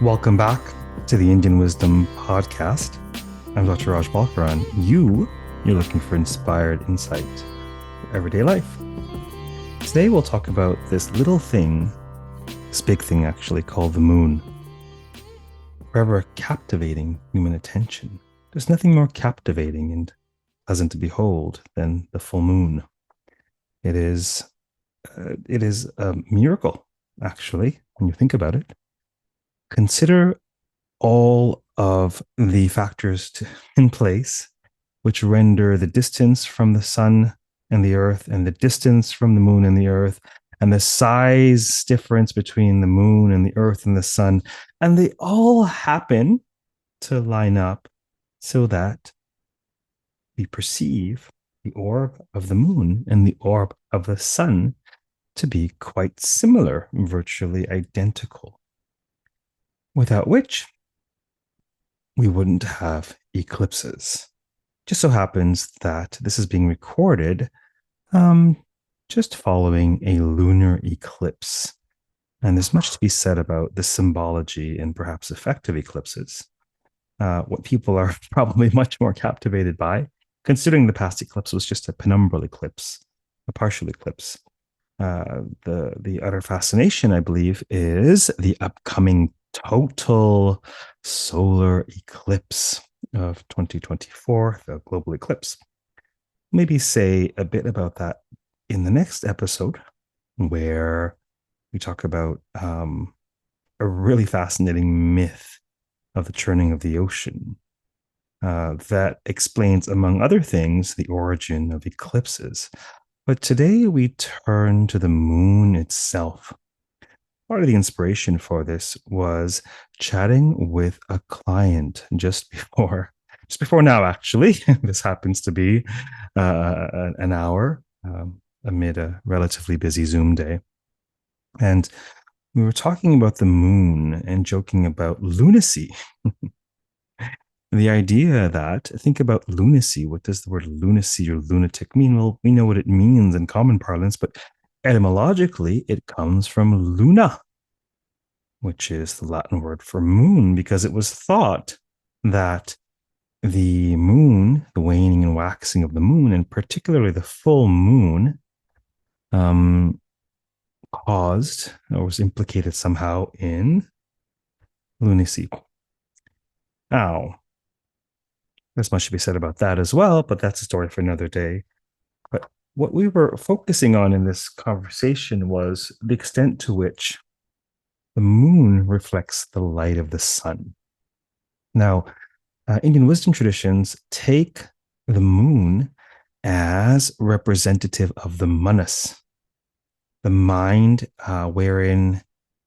Welcome back to the Indian Wisdom Podcast. I'm Dr. Raj Balkaran. You're looking for inspired insight for everyday life. Today we'll talk about this little thing, this big thing actually, called the moon. Forever captivating human attention. There's nothing more captivating and pleasant to behold than the full moon. It is a miracle, actually, when you think about it. Consider all of the factors in place which render the distance from the sun and the earth and the distance from the moon and the earth and the size difference between the moon and the earth and the sun. And they all happen to line up so that we perceive the orb of the moon and the orb of the sun to be quite similar, virtually identical. Without which we wouldn't have eclipses. Just so happens that this is being recorded just following a lunar eclipse. And there's much to be said about the symbology and perhaps effect of eclipses. What people are probably much more captivated by, considering the past eclipse was just a penumbral eclipse, a partial eclipse. The utter fascination, I believe, is the upcoming total solar eclipse of 2024, the global eclipse. Maybe say a bit about that in the next episode, where we talk about a really fascinating myth of the churning of the ocean that explains, among other things, the origin of eclipses. But today we turn to the moon itself. Part of the inspiration for this was chatting with a client just before now, actually. This happens to be an hour amid a relatively busy Zoom day. And we were talking about the moon and joking about lunacy. The idea that, think about lunacy. What does the word lunacy or lunatic mean? Well, we know what it means in common parlance, but etymologically, it comes from luna, which is the Latin word for moon, because it was thought that the moon, the waning and waxing of the moon, and particularly the full moon, caused or was implicated somehow in lunacy. Now, there's much to be said about that as well, but that's a story for another day. But what we were focusing on in this conversation was the extent to which the moon reflects the light of the sun. Now, Indian wisdom traditions take the moon as representative of the manas, the mind wherein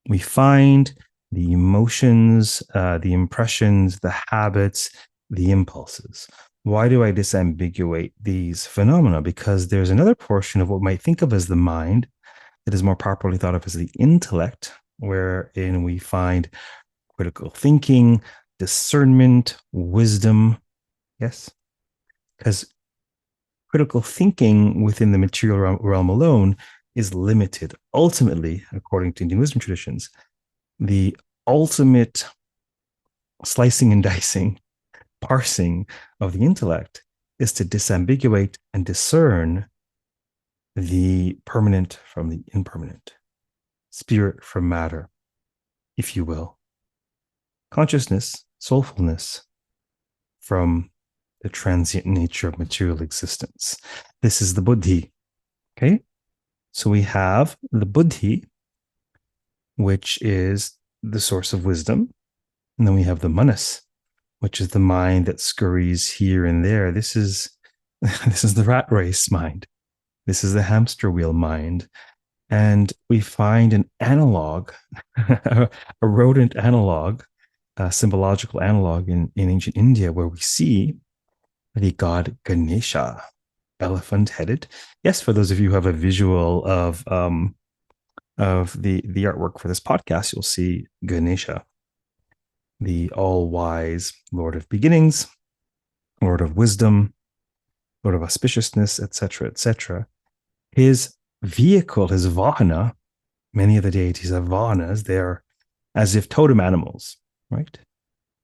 we find the emotions, the impressions, the habits, the impulses. Why do I disambiguate these phenomena? Because there's another portion of what we might think of as the mind that is more properly thought of as the intellect, wherein we find critical thinking, discernment, wisdom. Yes, because critical thinking within the material realm alone is limited. Ultimately, according to Indian wisdom traditions, the ultimate slicing and dicing, parsing of the intellect is to disambiguate and discern the permanent from the impermanent, spirit from matter, if you will, consciousness, soulfulness from the transient nature of material existence. This is the buddhi. Okay, so we have the buddhi, which is the source of wisdom, and then we have the manas, which is the mind that scurries here and there. This is the rat race mind. This is the hamster wheel mind. And we find an analog, a rodent analog, a symbological analog in ancient India, where we see the god Ganesha, elephant-headed. Yes, for those of you who have a visual of the artwork for this podcast, you'll see Ganesha, the all-wise Lord of beginnings, Lord of wisdom, Lord of auspiciousness, etc., etc. His vehicle, his vahana, many of the deities have vahanas. They're as if totem animals. right?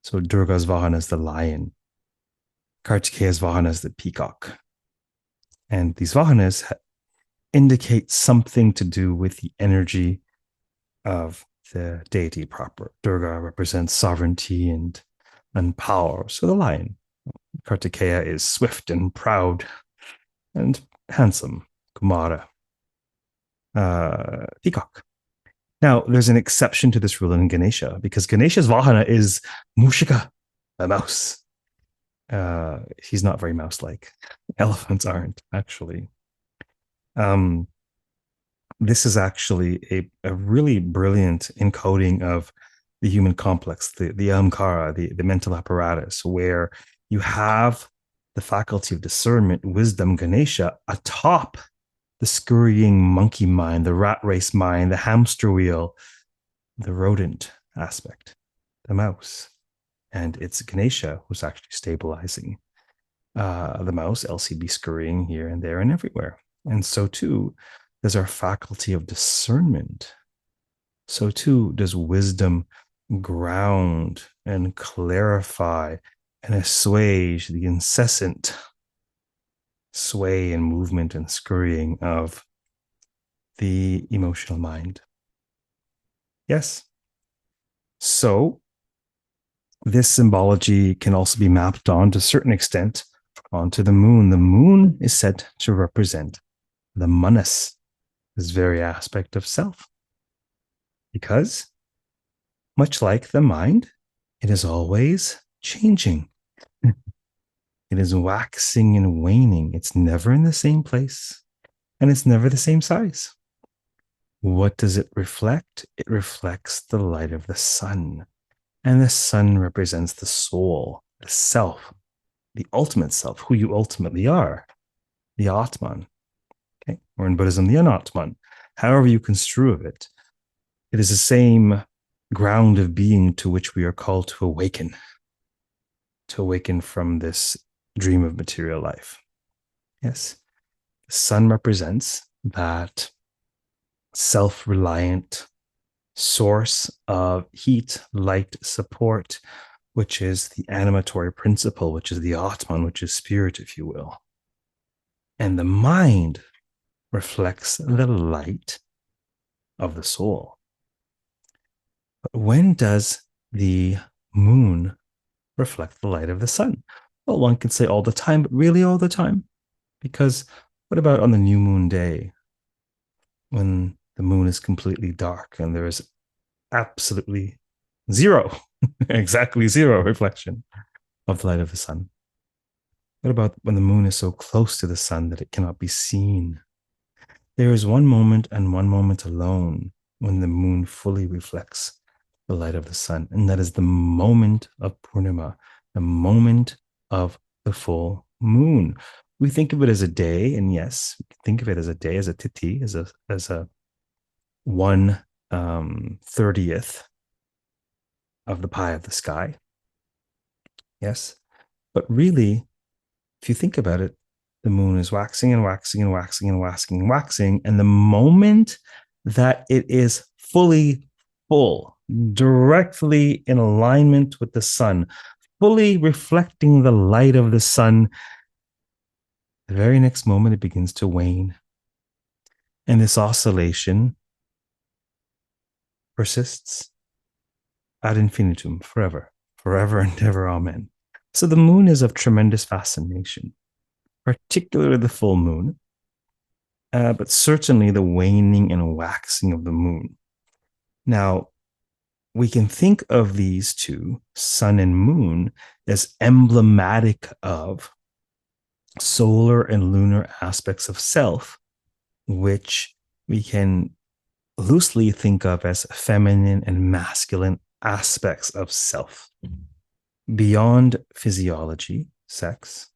So Durga's Vahana is the lion. Kartikeya's Vahana is the peacock. And these Vahanas indicate something to do with the energy of the deity proper. Durga represents sovereignty and power. So the lion. Kartikeya is swift and proud and handsome. Kumara. Peacock. Now, there's an exception to this rule in Ganesha because Ganesha's Vahana is Mushika, a mouse. He's not very mouse-like. Elephants aren't, actually. This is actually a really brilliant encoding of the human complex, the ahamkara, the mental apparatus, where you have the faculty of discernment, wisdom, Ganesha, atop the scurrying monkey mind, the rat race mind, the hamster wheel, the rodent aspect, the mouse. And it's Ganesha who's actually stabilizing the mouse, LCB scurrying here and there and everywhere. And so too does our faculty of discernment. So too does wisdom ground and clarify and assuage the incessant sway and movement and scurrying of the emotional mind. Yes. So this symbology can also be mapped on to a certain extent onto the moon. The moon is said to represent the manas, this very aspect of self. Because, much like the mind, it is always changing. It is waxing and waning. It's never in the same place, and it's never the same size. What does it reflect? It reflects the light of the sun. And the sun represents the soul, the self, the ultimate self, who you ultimately are, the Atman. Okay? Or in Buddhism, the Anatman. However you construe of it, it is the same ground of being to which we are called to awaken from this dream of material life. Yes, the sun represents that self-reliant source of heat, light, support, which is the animatory principle, which is the Atman, which is spirit, if you will. And the mind reflects the light of the soul. But when does the moon reflect the light of the sun? Well, one can say all the time, but really all the time. Because what about on the new moon day when the moon is completely dark and there is absolutely zero, exactly zero reflection of the light of the sun? What about when the moon is so close to the sun that it cannot be seen? There is one moment and one moment alone when the moon fully reflects the light of the sun, and that is the moment of Purnima, the moment of the full moon. We think of it as a day, and yes, we think of it as a day, as a tithi, as a 1/30th of the pie of the sky. Yes, but really, if you think about it, the moon is waxing and waxing and waxing and waxing and waxing, and the moment that it is fully full, directly in alignment with the sun, fully reflecting the light of the sun, the very next moment it begins to wane. And this oscillation persists ad infinitum, forever, forever and ever, amen. So the moon is of tremendous fascination, particularly the full moon, but certainly the waning and waxing of the moon. Now, we can think of these two, sun and moon, as emblematic of solar and lunar aspects of self, which we can loosely think of as feminine and masculine aspects of self. Beyond physiology, sex,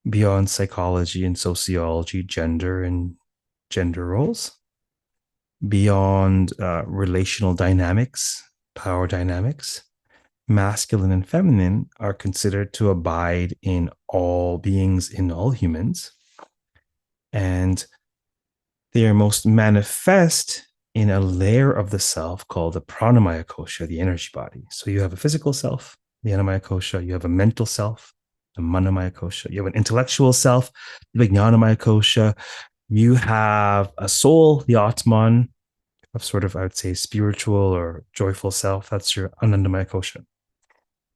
beyond psychology and sociology, gender and gender roles, beyond relational dynamics, power dynamics, masculine and feminine are considered to abide in all beings, in all humans. And they are most manifest in a layer of the self called the pranamaya kosha, the energy body. So you have a physical self, the annamaya kosha, you have a mental self, the manamaya kosha, you have an intellectual self, the vijnanamaya kosha, you have a soul, the atman, of sort of, I would say, spiritual or joyful self. That's your anandamaya kosha.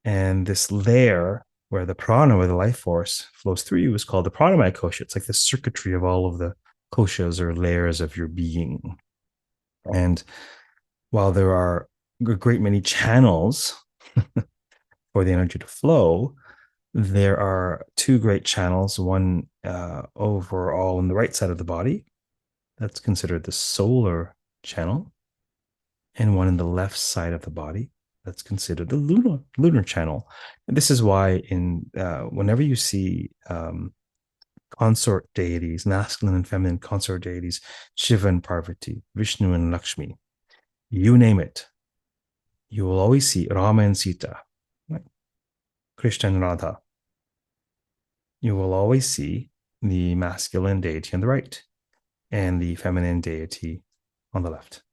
And this layer where the prana, where the life force flows through you, is called the pranamaya kosha. It's like the circuitry of all of the koshas or layers of your being. And while there are a great many channels for the energy to flow, there are two great channels, one overall on the right side of the body, that's considered the solar channel, and one in the left side of the body, that's considered the lunar channel. And this is why whenever you see consort deities, masculine and feminine consort deities, Shiva and Parvati, Vishnu and Lakshmi, you name it, you will always see Rama and Sita, right? Krishna and Radha. You will always see the masculine deity on the right and the feminine deity on the left.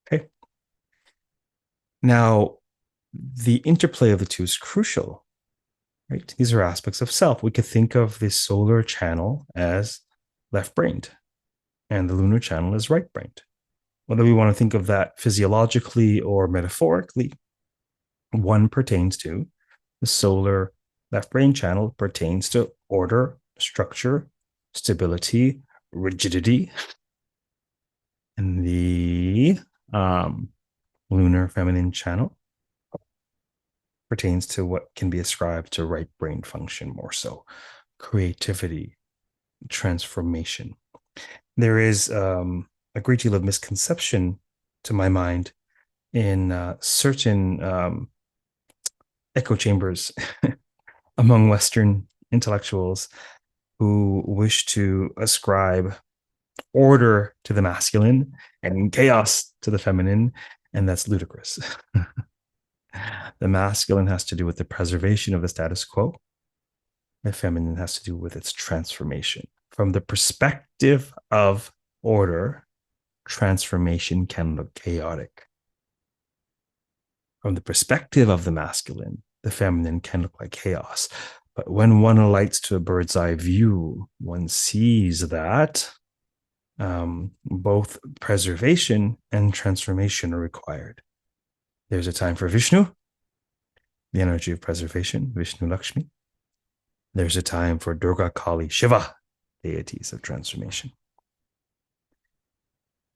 Okay. Now, the interplay of the two is crucial, right? These are aspects of self. We could think of the solar channel as left-brained and the lunar channel as right-brained. Whether we want to think of that physiologically or metaphorically, one pertains to the solar left brain channel, pertains to order, structure, stability, rigidity. And the lunar feminine channel pertains to what can be ascribed to right brain function more so, creativity, transformation. There is a great deal of misconception, to my mind, in certain echo chambers among Western intellectuals who wish to ascribe order to the masculine and chaos to the feminine, and that's ludicrous. The masculine has to do with the preservation of the status quo. The feminine has to do with its transformation. From the perspective of order, transformation can look chaotic. From the perspective of the masculine, the feminine can look like chaos. But when one alights to a bird's eye view, one sees that both preservation and transformation are required. There's a time for Vishnu, the energy of preservation, Vishnu Lakshmi. There's a time for Durga, Kali, Shiva, deities of transformation.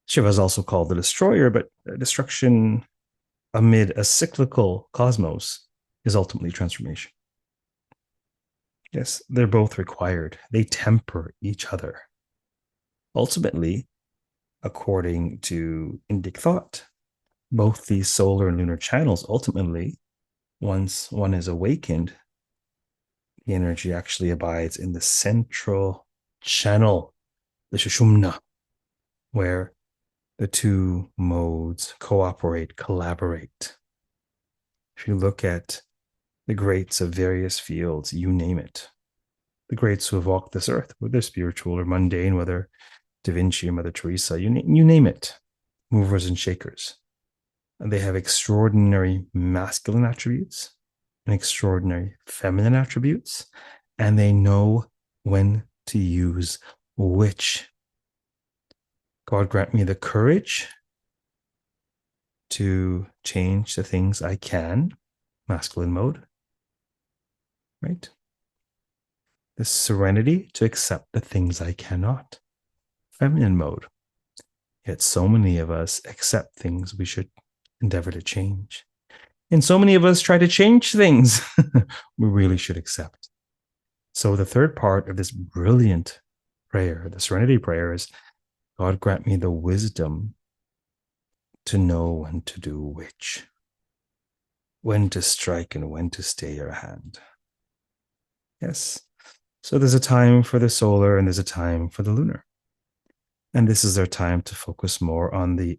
Shiva is also called the destroyer, but destruction amid a cyclical cosmos is ultimately transformation. Yes, they're both required. They temper each other. Ultimately, according to Indic thought, both these solar and lunar channels, ultimately, once one is awakened, the energy actually abides in the central channel, the Sushumna, where the two modes cooperate, collaborate. If you look at the greats of various fields, you name it, the greats who have walked this earth, whether spiritual or mundane, whether Da Vinci or Mother Teresa, you name it, movers and shakers. And they have extraordinary masculine attributes and extraordinary feminine attributes, and they know when to use which. God grant me the courage to change the things I can, masculine mode, right? The serenity to accept the things I cannot, feminine mode. Yet so many of us accept things we should endeavor to change. And so many of us try to change things we really should accept. So the third part of this brilliant prayer, the serenity prayer, is God grant me the wisdom to know when to do which, when to strike and when to stay your hand. Yes. So there's a time for the solar and there's a time for the lunar. And this is our time to focus more on the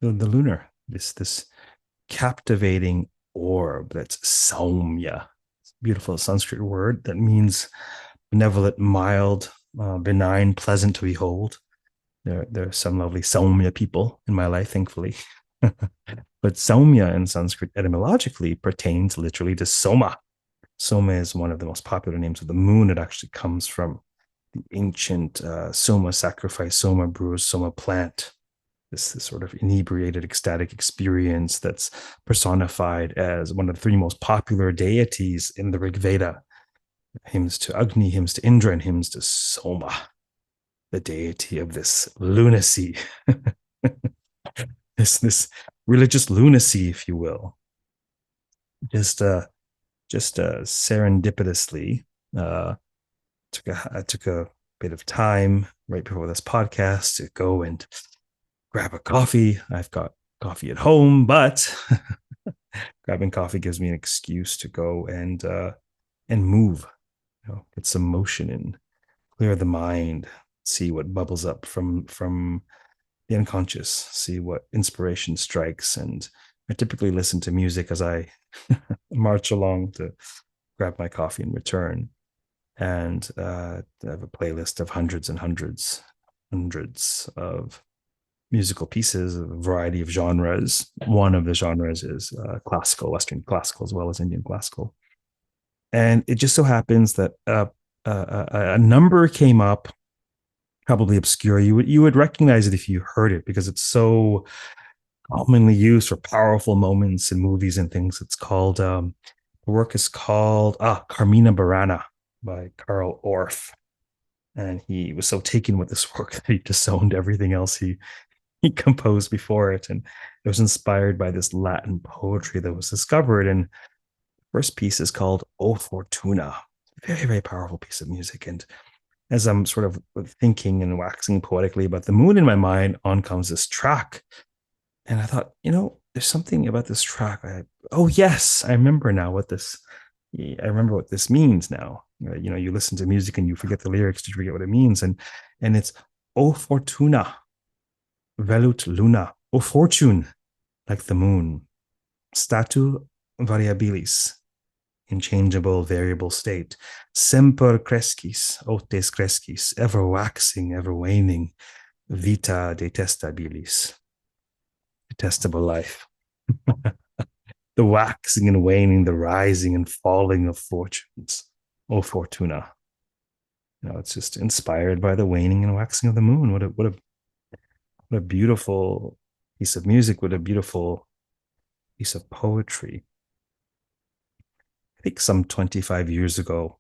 lunar, this captivating orb that's saumya. Beautiful Sanskrit word that means benevolent, mild, benign, pleasant to behold. There are some lovely Saumya people in my life, thankfully. But Saumya in Sanskrit etymologically pertains literally to Soma. Soma is one of the most popular names of the moon. It actually comes from the ancient Soma sacrifice, Soma brews, Soma plant. This sort of inebriated, ecstatic experience that's personified as one of the three most popular deities in the Rig Veda. Hymns to Agni, hymns to Indra, and hymns to Soma, the deity of this lunacy, this religious lunacy, if you will. Just serendipitously, uh, I took a bit of time right before this podcast to go and grab a coffee. I've got coffee at home, but grabbing coffee gives me an excuse to go and move, get some motion in, clear the mind, see what bubbles up from the unconscious, see what inspiration strikes. And I typically listen to music as I march along to grab my coffee and return. And I have a playlist of hundreds and hundreds of musical pieces, a variety of genres. One of the genres is classical, Western classical, as well as Indian classical. And it just so happens that a number came up, probably obscure. You would recognize it if you heard it because it's so commonly used for powerful moments in movies and things. It's called the work is called Carmina Burana by Karl Orff, and he was so taken with this work that he disowned everything else he composed before it, and it was inspired by this Latin poetry that was discovered. And the first piece is called O Fortuna, very very powerful piece of music. And as I'm sort of thinking and waxing poetically about the moon in my mind, on comes this track. And I thought, there's something about this track. Oh, yes, I remember now what this, I remember what this means now. You listen to music and you forget the lyrics, you forget what it means. And it's, O Fortuna, velut luna, O fortune, like the moon, statu variabilis, inchangeable, variable state, semper crescis, otes crescis, ever waxing, ever waning, vita detestabilis, detestable life. The waxing and waning, the rising and falling of fortunes. O Fortuna. It's just inspired by the waning and waxing of the moon. What a beautiful piece of music, what a beautiful piece of poetry. I think some 25 years ago,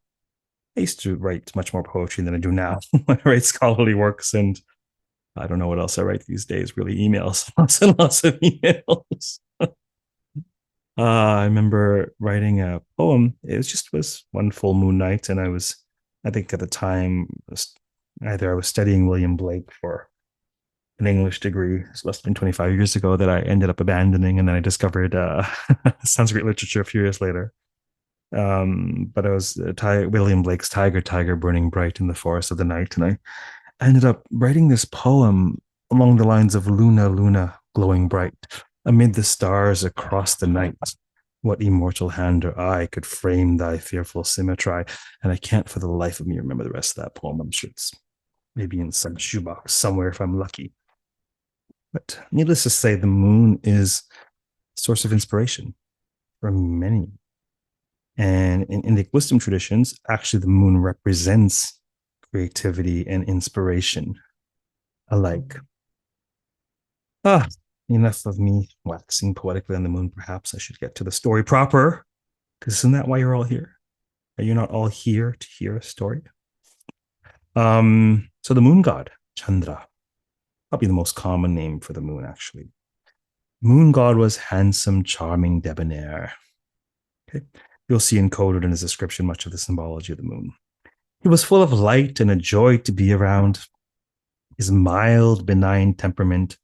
I used to write much more poetry than I do now. I write scholarly works, and I don't know what else I write these days, really emails, lots and lots of emails. I remember writing a poem. Was one full moon night, and I think at the time, either I was studying William Blake for an English degree. It's less than 25 years ago that I ended up abandoning, and then I discovered Sanskrit literature a few years later. But I was William Blake's Tiger, Tiger, burning bright in the forest of the night, and I ended up writing this poem along the lines of Luna, Luna, glowing bright amid the stars across the night. What immortal hand or eye could frame thy fearful symmetry? And I can't for the life of me remember the rest of that poem. I'm sure it's maybe in some shoebox somewhere if I'm lucky. But needless to say, the moon is a source of inspiration for many. And in Indic wisdom traditions, actually, the moon represents creativity and inspiration alike. Enough of me waxing poetically on the moon. Perhaps I should get to the story proper, because isn't that why you're all here? Are you not all here to hear a story? So the moon god, Chandra, probably the most common name for the moon, actually. Moon god was handsome, charming, debonair. Okay. You'll see encoded in his description much of the symbology of the moon. He was full of light and a joy to be around. His mild, benign temperament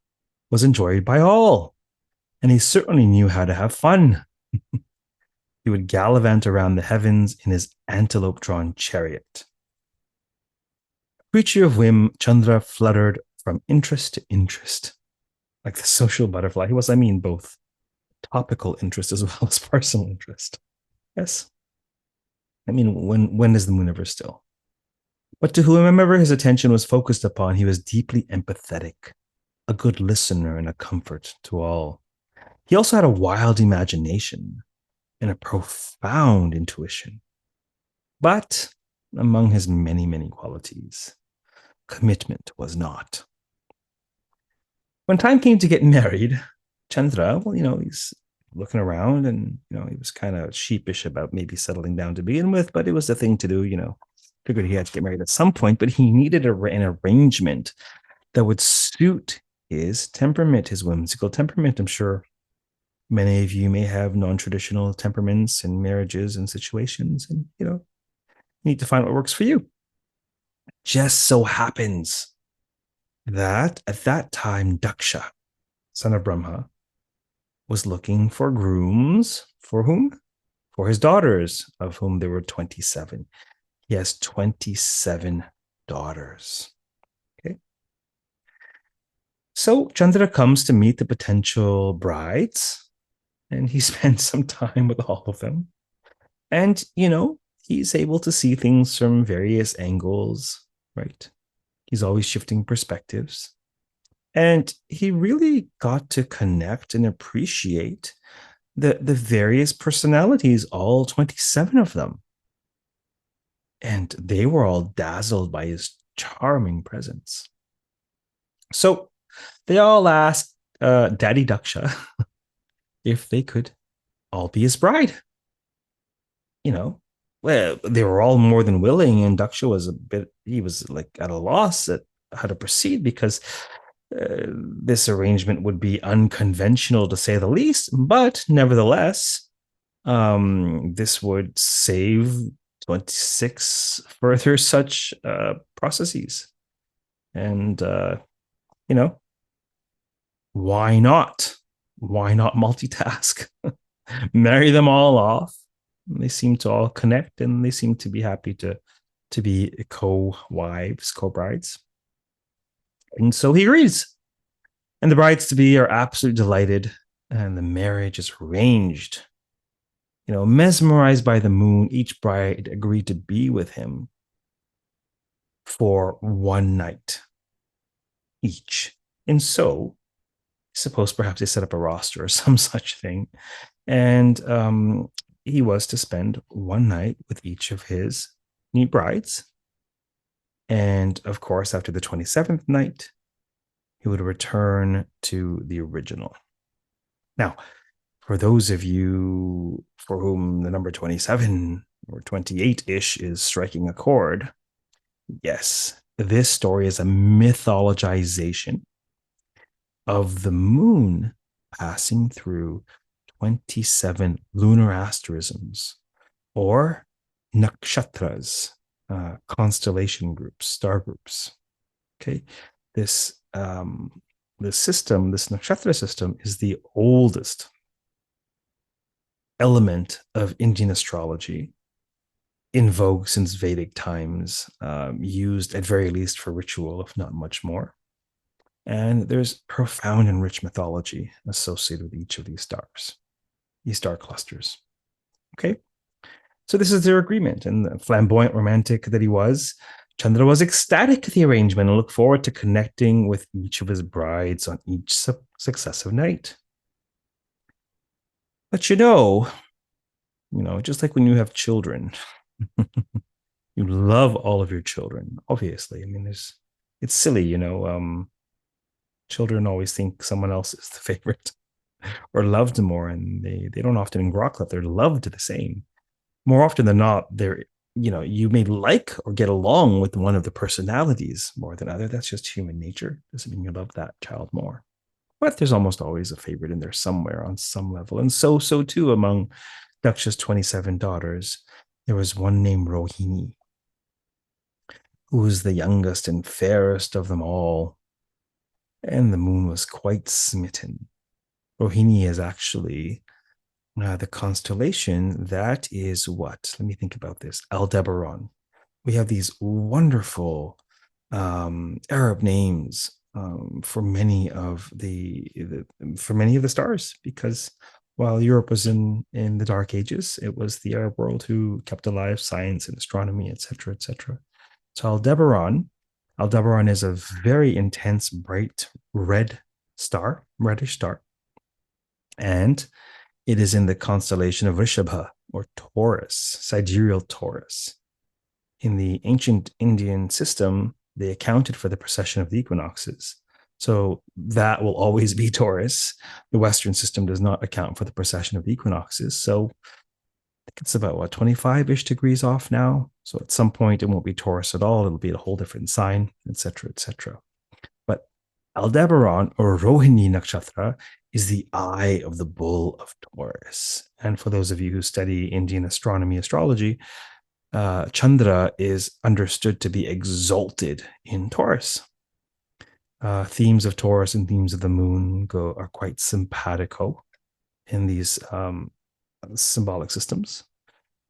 was enjoyed by all, and he certainly knew how to have fun. He would gallivant around the heavens in his antelope-drawn chariot. Creature of whim, Chandra fluttered from interest to interest, like the social butterfly. He was, both topical interest as well as personal interest. Yes. When is the moon ever still? But to whomever his attention was focused upon, he was deeply empathetic, a good listener, and a comfort to all. He also had a wild imagination and a profound intuition. But among his many, many qualities, commitment was not. When time came to get married, Chandra, well, he's looking around and, he was kind of sheepish about maybe settling down to begin with, but it was the thing to do, figured he had to get married at some point, but he needed an arrangement that would suit his temperament, his whimsical temperament. I'm sure many of you may have non-traditional temperaments in marriages and situations, and, you need to find what works for you. Just so happens that at that time, Daksha, son of Brahma, was looking for grooms for whom? For his daughters, of whom there were 27. He has 27 daughters. Okay. So Chandra comes to meet the potential brides, and he spends some time with all of them. And, he's able to see things from various angles, right? He's always shifting perspectives. And he really got to connect and appreciate the various personalities, all 27 of them. And they were all dazzled by his charming presence. So they all asked Daddy Daksha if they could all be his bride. Well, they were all more than willing, and Daksha was he was like at a loss at how to proceed, because this arrangement would be unconventional to say the least, but nevertheless, this would save 26 further such processes. And, why not? Why not multitask? Marry them all off. They seem to all connect, and they seem to be happy to be co-wives, co-brides. And so he agrees. And the brides to be are absolutely delighted, and the marriage is arranged. Mesmerized by the moon, each bride agreed to be with him for one night each. And so, I suppose perhaps they set up a roster or some such thing. And he was to spend one night with each of his new brides. And of course, after the 27th night, he would return to the original. Now, for those of you for whom the number 27 or 28-ish is striking a chord, yes, this story is a mythologization of the moon passing through 27 lunar asterisms, or nakshatras, constellation groups, star groups. Okay, this system, this nakshatra system, is the oldest element of Indian astrology, in vogue since Vedic times, used at very least for ritual, if not much more. And there's profound and rich mythology associated with each of these stars, these star clusters. Okay, so this is their agreement, and the flamboyant romantic that he was, Chandra was ecstatic at the arrangement and looked forward to connecting with each of his brides on each successive night. But just like when you have children, you love all of your children, obviously. I mean, it's silly, children always think someone else is the favorite or loved more, and they don't often grok that they're loved the same. More often than not, you may like or get along with one of the personalities more than other. That's just human nature. Doesn't mean you love that child more. But there's almost always a favorite in there somewhere on some level. And so too among Daksha's 27 daughters, there was one named Rohini, who was the youngest and fairest of them all. And the moon was quite smitten. Rohini is actually the constellation that is what? Let me think about this. Aldebaran. We have these wonderful Arab names for many of the stars, because while Europe was in the Dark Ages, it was the Arab world who kept alive science and astronomy, etc., etc. So Aldebaran is a very intense, bright red star, reddish star, and it is in the constellation of Rishabha or Taurus, sidereal Taurus. In the ancient Indian system, they accounted for the precession of the equinoxes. So that will always be Taurus. The Western system does not account for the precession of the equinoxes. So I think it's about 25-ish degrees off now. So at some point it won't be Taurus at all. It'll be a whole different sign, etc., etc. But Aldebaran or Rohini Nakshatra is the eye of the bull of Taurus. And for those of you who study Indian astronomy, astrology, Chandra is understood to be exalted in Taurus. Themes of Taurus and themes of the moon are quite simpatico in these symbolic systems.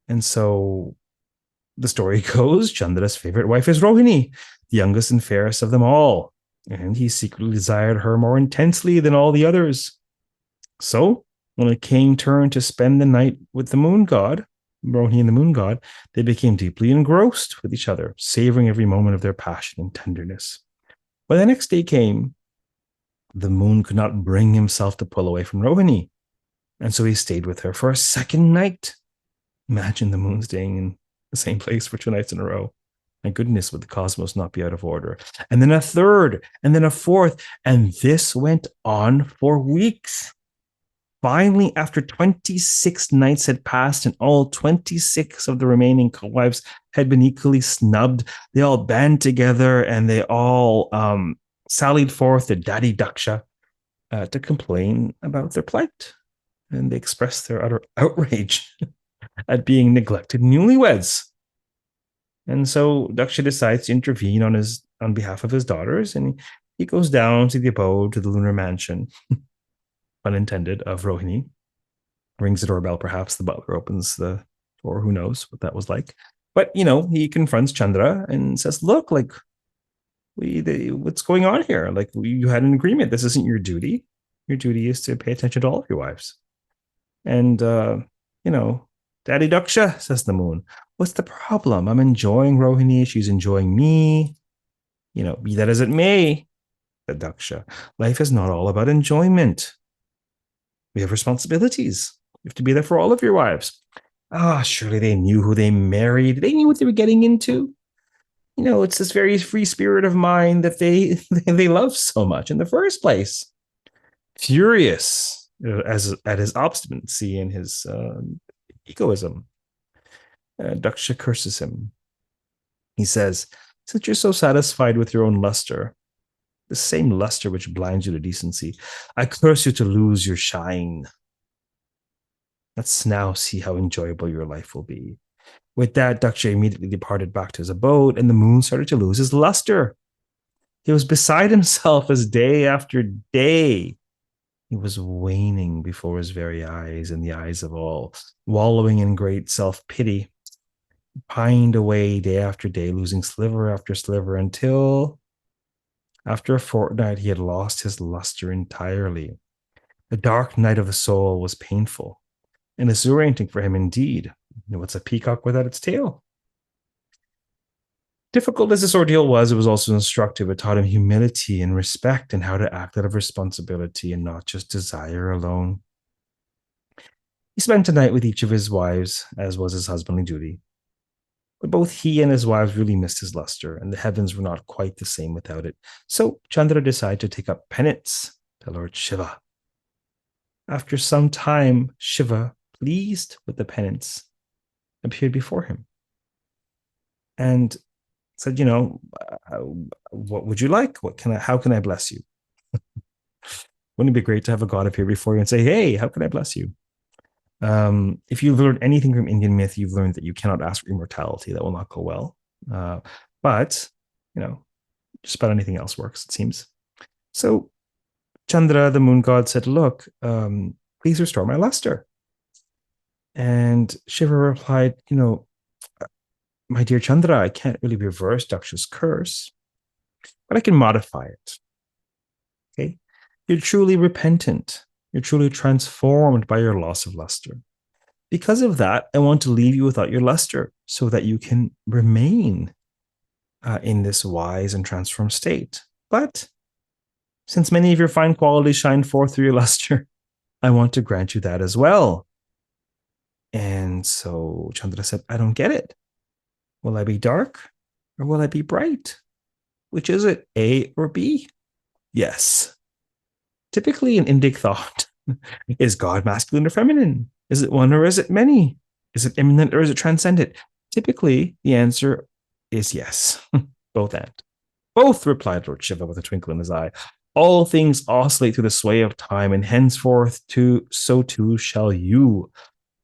And so the story goes, Chandra's favorite wife is Rohini, the youngest and fairest of them all. And he secretly desired her more intensely than all the others. So when it came turn to spend the night with the moon god, Rohini and the moon god, they became deeply engrossed with each other, savoring every moment of their passion and tenderness. When the next day came, the moon could not bring himself to pull away from Rohini, and so he stayed with her for a second night. Imagine the moon staying in the same place for 2 nights in a row. My goodness, would the cosmos not be out of order? And then a third, and then a fourth, and this went on for weeks. Finally, after 26 nights had passed and all 26 of the remaining co-wives had been equally snubbed, they all band together and they all sallied forth to Daddy Daksha to complain about their plight. And they expressed their utter outrage at being neglected newlyweds. And so Daksha decides to intervene on behalf of his daughters, and he goes down to the abode, to the lunar mansion, unintended, of Rohini. Rings the doorbell, perhaps the butler opens the door, who knows what that was like. But, he confronts Chandra and says, look, like, what's going on here? Like, you had an agreement. This isn't your duty. Your duty is to pay attention to all of your wives. And, Daddy Daksha, says the moon, what's the problem? I'm enjoying Rohini. She's enjoying me. Be that as it may, said Daksha, life is not all about enjoyment. We have responsibilities. You have to be there for all of your wives. Surely they knew who they married. They knew what they were getting into. It's this very free spirit of mind that they love so much in the first place. Furious at his obstinacy and his egoism, Daksha curses him. He says, since you're so satisfied with your own luster, the same luster which blinds you to decency, I curse you to lose your shine. Let's now see how enjoyable your life will be. With that, Daksha immediately departed back to his abode, and the moon started to lose his luster. He was beside himself as day after day he was waning before his very eyes and the eyes of all, wallowing in great self-pity, pined away day after day, losing sliver after sliver, until after a fortnight he had lost his luster entirely. The dark night of the soul was painful and disorienting for him indeed. What's a peacock without its tail? Difficult as this ordeal was, it was also instructive. It taught him humility and respect and how to act out of responsibility and not just desire alone. He spent a night with each of his wives, as was his husbandly duty. But both he and his wives really missed his luster, and the heavens were not quite the same without it. So Chandra decided to take up penance to Lord Shiva. After some time, Shiva, pleased with the penance, appeared before him and said, what would you like? How can I bless you? Wouldn't it be great to have a god appear before you and say, hey, how can I bless you? If you've learned anything from Indian myth, you've learned that you cannot ask for immortality. That will not go well. But just about anything else works, it seems. So Chandra, the moon god, said, look, please restore my luster. And Shiva replied, my dear Chandra, I can't really reverse Daksha's curse, but I can modify it. Okay? You're truly repentant. You're truly transformed by your loss of luster. Because of that, I want to leave you without your luster so that you can remain in this wise and transformed state. But since many of your fine qualities shine forth through your luster, I want to grant you that as well. And so Chandra said, I don't get it. Will I be dark or will I be bright? Which is it, A or B? Yes. Typically in Indic thought, is God masculine or feminine? Is it one or is it many? Is it immanent or is it transcendent? Typically, the answer is yes. Both and. Both, replied Lord Shiva with a twinkle in his eye. All things oscillate through the sway of time, and henceforth so too shall you.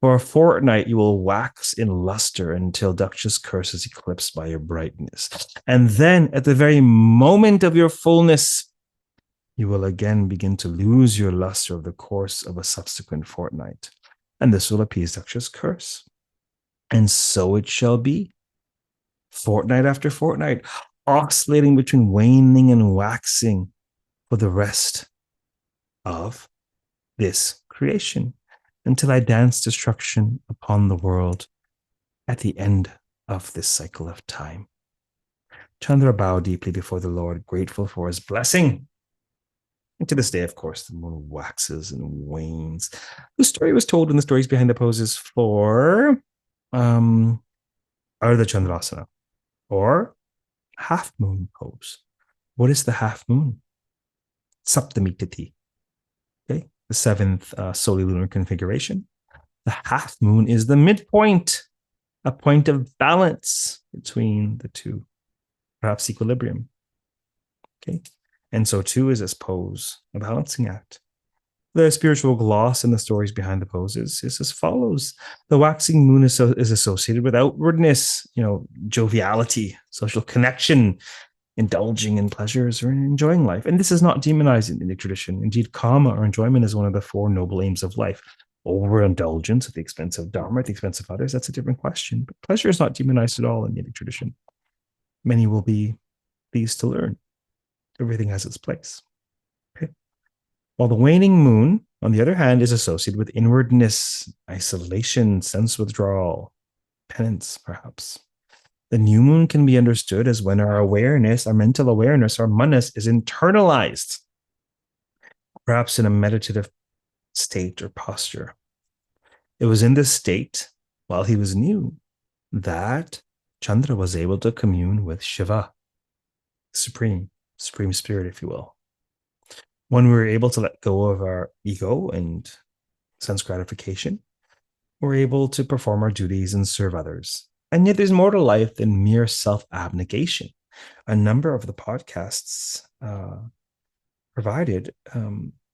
For a fortnight you will wax in luster until Daksh's curse is eclipsed by your brightness. And then, at the very moment of your fullness, you will again begin to lose your luster over the course of a subsequent fortnight. And this will appease Daksh's curse. And so it shall be. Fortnight after fortnight, oscillating between waning and waxing for the rest of this creation, until I dance destruction upon the world at the end of this cycle of time. Chandra bowed deeply before the Lord, grateful for his blessing. And to this day, of course, the moon waxes and wanes. The story was told in the stories behind the poses for ardhacandrāsana, or half moon pose. What is the half moon? Saptami Tithi. Okay, the seventh solely lunar configuration. The half moon is the midpoint, a point of balance between the two, perhaps equilibrium. Okay, and so too is this pose a balancing act. The spiritual gloss in the stories behind the poses is as follows. The waxing moon is associated with outwardness, joviality, social connection, indulging in pleasures or enjoying life. And this is not demonized in the Indic tradition. Indeed, kama or enjoyment is one of the four noble aims of life. Overindulgence at the expense of dharma, at the expense of others, that's a different question. But pleasure is not demonized at all in the Indic tradition. Many will be pleased to learn. Everything has its place. Okay. While the waning moon, on the other hand, is associated with inwardness, isolation, sense withdrawal, penance, perhaps. The new moon can be understood as when our awareness, our mental awareness, our manas is internalized, perhaps in a meditative state or posture. It was in this state, while he was new, that Chandra was able to commune with Shiva, supreme spirit, if you will. When we were able to let go of our ego and sense gratification, we're able to perform our duties and serve others. And yet there's more to life than mere self-abnegation. A number of the podcasts provided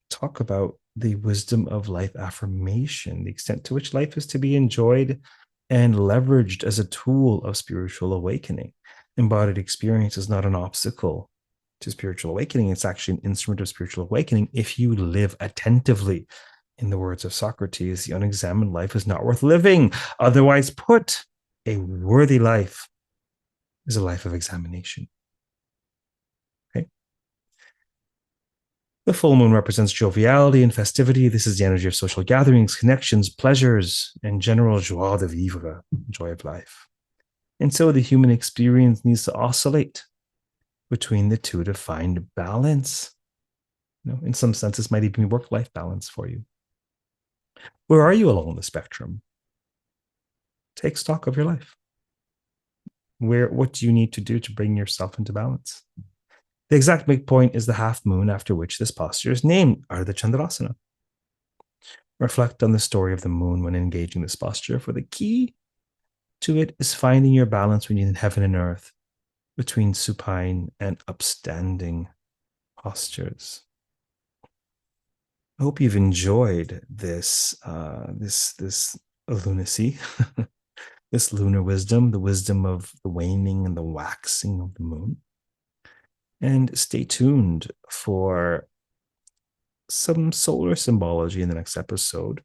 talk about the wisdom of life affirmation, the extent to which life is to be enjoyed and leveraged as a tool of spiritual awakening. Embodied experience is not an obstacle to spiritual awakening. It's actually an instrument of spiritual awakening if you live attentively. In the words of Socrates, the unexamined life is not worth living. Otherwise put, a worthy life is a life of examination. Okay. The full moon represents joviality and festivity. This is the energy of social gatherings, connections, pleasures, and general joie de vivre, joy of life. And so the human experience needs to oscillate between the two to find balance. In some sense, this might even be work-life balance for you. Where are you along the spectrum? Take stock of your life. What do you need to do to bring yourself into balance? The exact midpoint is the half moon, after which this posture is named ardhacandrāsana. Reflect on the story of the moon when engaging this posture, for the key to it is finding your balance between heaven and earth, between supine and upstanding postures. I hope you've enjoyed this lunacy, this lunar wisdom, the wisdom of the waning and the waxing of the moon. And stay tuned for some solar symbology in the next episode,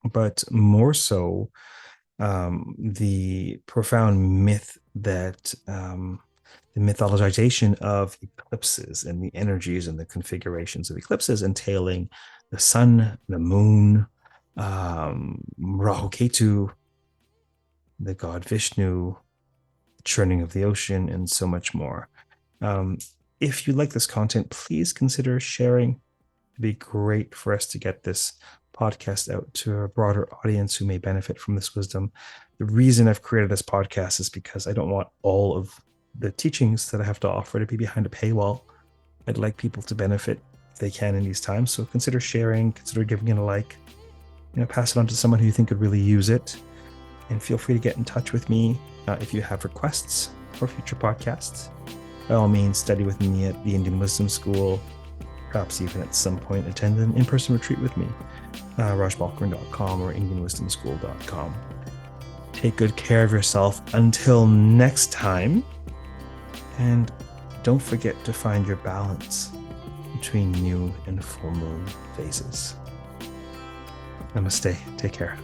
but more so the profound myth that the mythologization of eclipses and the energies and the configurations of eclipses, entailing the sun, the moon, Rahu Ketu, the god Vishnu, churning of the ocean, and so much more. If you like this content, please consider sharing. It'd be great for us to get this podcast out to a broader audience who may benefit from this wisdom. The reason I've created this podcast is because I don't want all of the teachings that I have to offer to be behind a paywall. I'd like people to benefit if they can in these times. So consider sharing, consider giving it a like, pass it on to someone who you think could really use it. And feel free to get in touch with me if you have requests for future podcasts. By all means, study with me at the Indian Wisdom School. Perhaps even at some point attend an in-person retreat with me. rajbalkaran.com or indianwisdomschool.com. Take good care of yourself until next time. And don't forget to find your balance between new and full moon phases. Namaste. Take care.